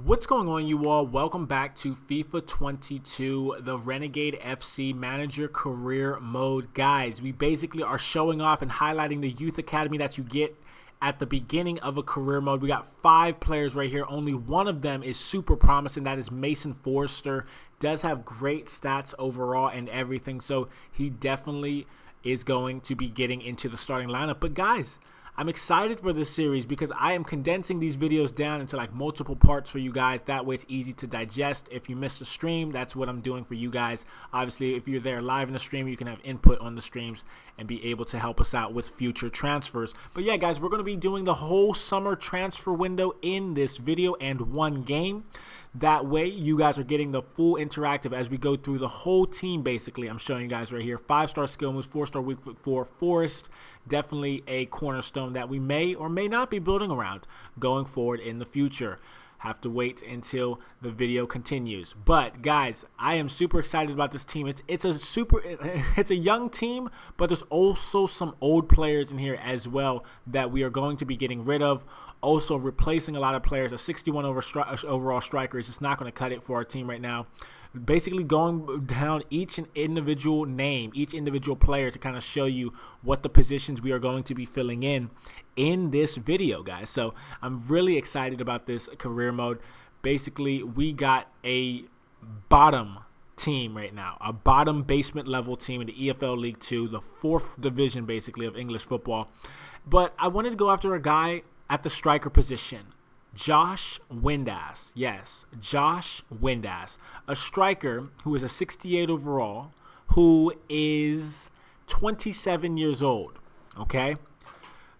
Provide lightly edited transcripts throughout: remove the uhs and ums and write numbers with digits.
What's going on, you all? Welcome back to FIFA 22, the Renegade FC Manager Career Mode. Guys, we basically are showing off and highlighting the youth academy that you get at the beginning of a career mode. We got 5 players right here. Only one of them is super promising. That is Mason Forrester. Does have great stats overall and everything, so he definitely is going to be getting into the starting lineup. But guys, I'm excited for this series because I am condensing these videos down into like multiple parts for you guys. That way it's easy to digest. If you missed a stream, that's what I'm doing for you guys. Obviously, if you're there live in the stream, you can have input on the streams and be able to help us out with future transfers. But yeah, guys, we're going to be doing the whole summer transfer window in this video and one game. That way, you guys are getting the full interactive as we go through the whole team, basically. I'm showing you guys right here. 5-star skill moves, 4-star weak foot 4. Forrest, definitely a cornerstone that we may or may not be building around going forward in the future. Have to wait until the video continues. But guys, I am super excited about this team. It's a young team, but there's also some old players in here as well that we are going to be getting rid of. Also replacing a lot of players. A 61 overall striker is just not going to cut it for our team right now. Basically going down each individual name, each individual player to kind of show you what the positions we are going to be filling in this video, guys. So I'm really excited about this career mode. Basically, we got a bottom team right now, a bottom basement level team in the EFL League 2, the 4th division basically of English football. But I wanted to go after a guy at the striker position. Josh Windass. Yes, Josh Windass. A striker who is a 68 overall, who is 27 years old, okay?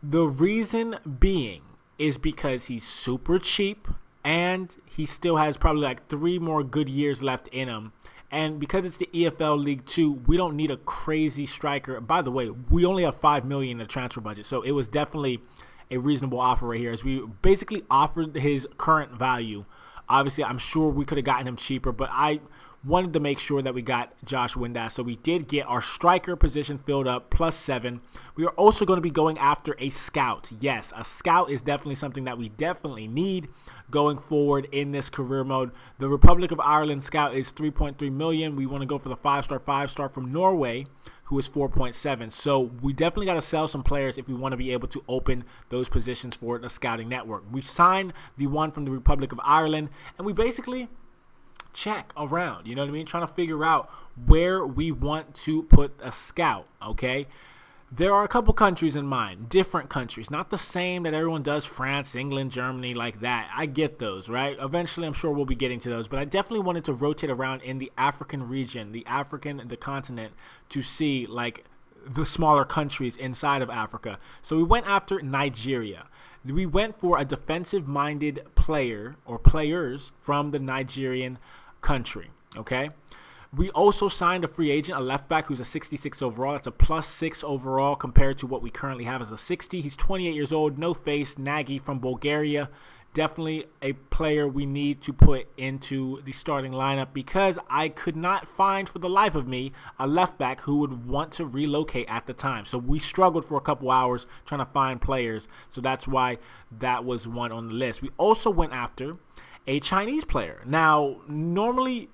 The reason being is because he's super cheap and he still has probably like 3 more good years left in him. And because it's the EFL League 2, we don't need a crazy striker. By the way, we only have $5 million in the transfer budget, so it was definitely a reasonable offer right here, as we basically offered his current value. Obviously, I'm sure we could have gotten him cheaper, but I wanted to make sure that we got Josh Windass. So we did get our striker position filled up, +7. We are also going to be going after a scout. Yes, a scout is definitely something that we definitely need going forward in this career mode. The Republic of Ireland scout is 3.3 million. We want to go for the 5-star from Norway, who is 4.7. So we definitely got to sell some players if we want to be able to open those positions for the scouting network. We signed the one from the Republic of Ireland, and we basically check around, you know what I mean? Trying to figure out where we want to put a scout, okay? There are a couple countries in mind, different countries, not the same that everyone does, France, England, Germany, like that. I get those, right? Eventually, I'm sure we'll be getting to those, but I definitely wanted to rotate around in the African region, the continent, to see like the smaller countries inside of Africa. So we went after Nigeria. We went for a defensive-minded player or players from the Nigerian country, okay? We also signed a free agent, a left back who's a 66 overall. That's a +6 overall compared to what we currently have as a 60. He's 28 years old, no face, Nagy from Bulgaria. Definitely a player we need to put into the starting lineup because I could not find for the life of me a left back who would want to relocate at the time. So we struggled for a couple hours trying to find players. So that's why that was one on the list. We also went after a Chinese player. Now, normally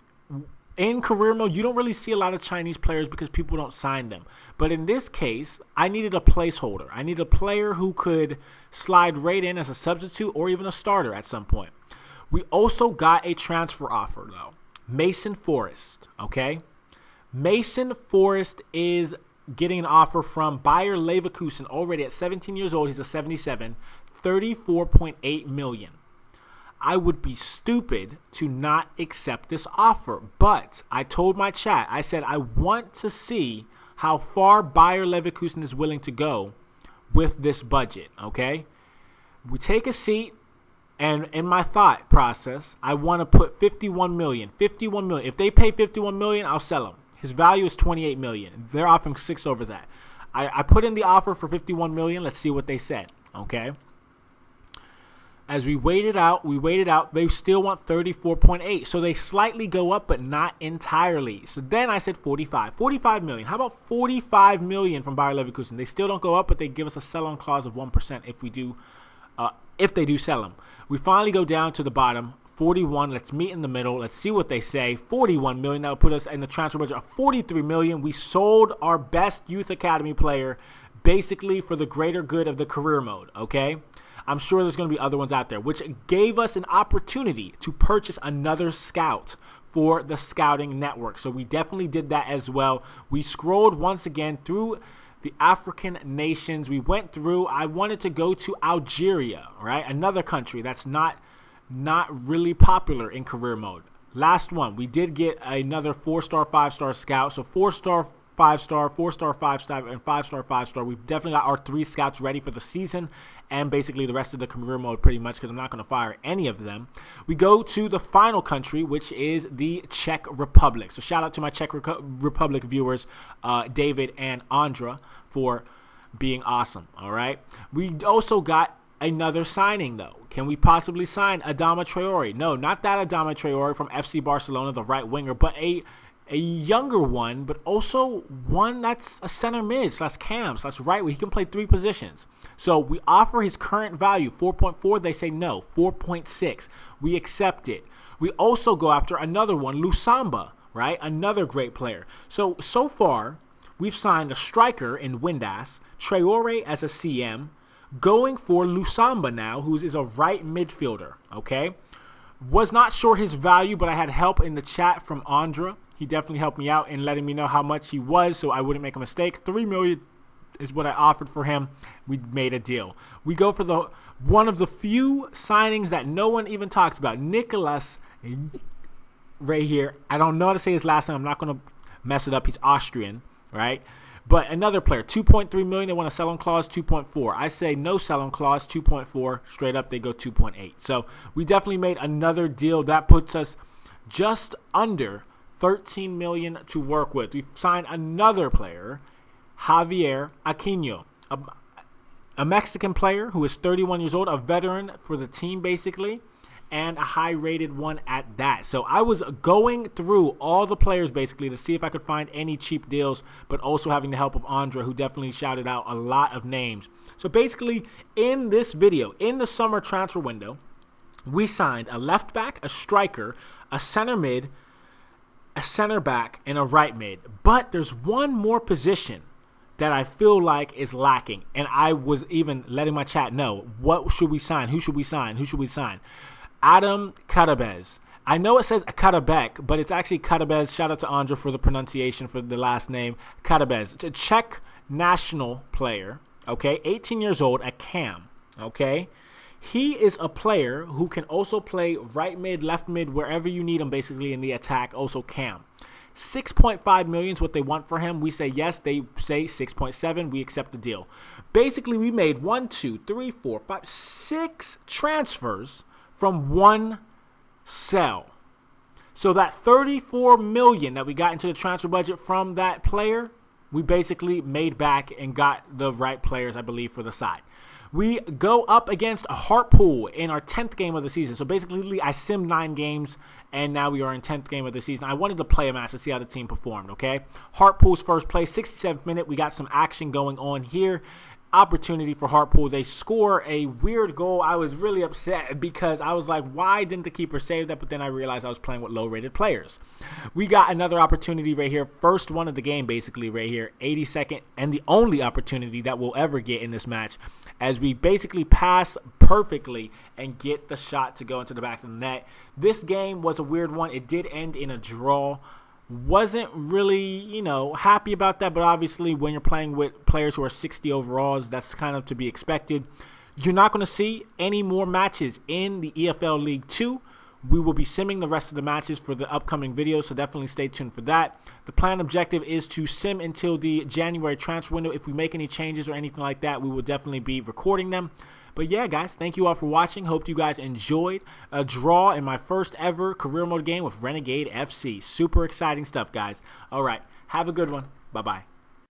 in career mode, you don't really see a lot of Chinese players because people don't sign them. But in this case, I needed a placeholder. I needed a player who could slide right in as a substitute or even a starter at some point. We also got a transfer offer, though. Mason Forrest, okay? Mason Forrest is getting an offer from Bayer Leverkusen already at 17 years old. He's a 77, 34.8 million. I would be stupid to not accept this offer. But I told my chat, I said, I want to see how far Bayer Leverkusen is willing to go with this budget, okay? We take a seat, and in my thought process, I want to put 51 million. 51 million. If they pay 51 million, I'll sell him. His value is 28 million. They're offering 6 over that. I put in the offer for 51 million. Let's see what they said, okay? As we waited out, they still want 34.8. So they slightly go up, but not entirely. So then I said 45 million. How about 45 million from Bayer Leverkusen? They still don't go up, but they give us a sell-on clause of 1% if we do, if they do sell them. We finally go down to the bottom, 41. Let's meet in the middle. Let's see what they say. 41 million. That would put us in the transfer budget of 43 million. We sold our best youth academy player basically for the greater good of the career mode, okay? I'm sure there's going to be other ones out there, which gave us an opportunity to purchase another scout for the scouting network. So we definitely did that as well. We scrolled once again through the African nations. We went through. I wanted to go to Algeria, right? Another country that's not really popular in career mode. Last one, we did get another 4-star, 5-star scout. So 4-star, 5-star, 4-star, 5-star, and 5-star, 5-star. We've definitely got our 3 scouts ready for the season and basically the rest of the career mode pretty much, because I'm not going to fire any of them. We go to the final country, which is the Czech Republic. So shout out to my Czech Republic viewers, David and Ondra, for being awesome. All right. We also got another signing, though. Can we possibly sign Adama Traore? No, not that Adama Traore from FC Barcelona, the right winger, but a younger one, but also one that's a center mid / cam / right where he can play 3 positions. So we offer his current value, 4.4. They say no, 4.6. We accept it. We also go after another one, Lusamba, right? Another great player. So far, we've signed a striker in Windass, Traore as a CM, going for Lusamba now, who is a right midfielder, okay? Was not sure his value, but I had help in the chat from Ondra. He definitely helped me out in letting me know how much he was so I wouldn't make a mistake. 3 million is what I offered for him. We made a deal. We go for one of the few signings that no one even talks about. Nicholas right here. I don't know how to say his last name. I'm not going to mess it up. He's Austrian, right? But another player, 2.3 million. They want a sell-on clause, 2.4. I say no sell-on clause, 2.4. Straight up, they go 2.8. So we definitely made another deal. That puts us just under 13 million to work with. We've signed another player, Javier Aquino, a Mexican player who is 31 years old, a veteran for the team basically, and a high-rated one at that. So I was going through all the players basically to see if I could find any cheap deals, but also having the help of Ondra, who definitely shouted out a lot of names. So basically, in this video, in the summer transfer window, we signed a left back, a striker, a center mid, a center back, and a right mid. But there's one more position that I feel like is lacking. And I was even letting my chat know, what should we sign? Who should we sign? Who should we sign? Adam Karabez. I know it says Karabek, but it's actually Karabez. Shout out to Ondra for the pronunciation for the last name. Karabez. It's a Czech national player, okay? 18 years old, a cam, okay? He is a player who can also play right mid, left mid, wherever you need him basically in the attack, also cam. 6.5 million is what they want for him. We say yes. They say 6.7. We accept the deal. Basically, we made 6 transfers from one sell. So that 34 million that we got into the transfer budget from that player, we basically made back and got the right players, I believe, for the side. We go up against a Hartpool in our 10th game of the season. So basically, I simmed 9 games, and now we are in 10th game of the season. I wanted to play a match to see how the team performed, okay? Hartpool's first play, 67th minute. We got some action going on here. Opportunity for Hartpool. They score a weird goal. I was really upset because I was like, why didn't the keeper save that? But then I realized I was playing with low-rated players. We got another opportunity right here. First one of the game, basically, right here. 82nd, and the only opportunity that we'll ever get in this match, as we basically pass perfectly and get the shot to go into the back of the net. This game was a weird one. It did end in a draw. Wasn't really, happy about that, but obviously when you're playing with players who are 60 overalls, that's kind of to be expected. You're not going to see any more matches in the EFL League 2. We will be simming the rest of the matches for the upcoming videos, so definitely stay tuned for that. The planned objective is to sim until the January transfer window. If we make any changes or anything like that, we will definitely be recording them. But yeah, guys, thank you all for watching. Hope you guys enjoyed a draw in my first ever career mode game with Renegade FC. Super exciting stuff, guys. All right, have a good one. Bye-bye.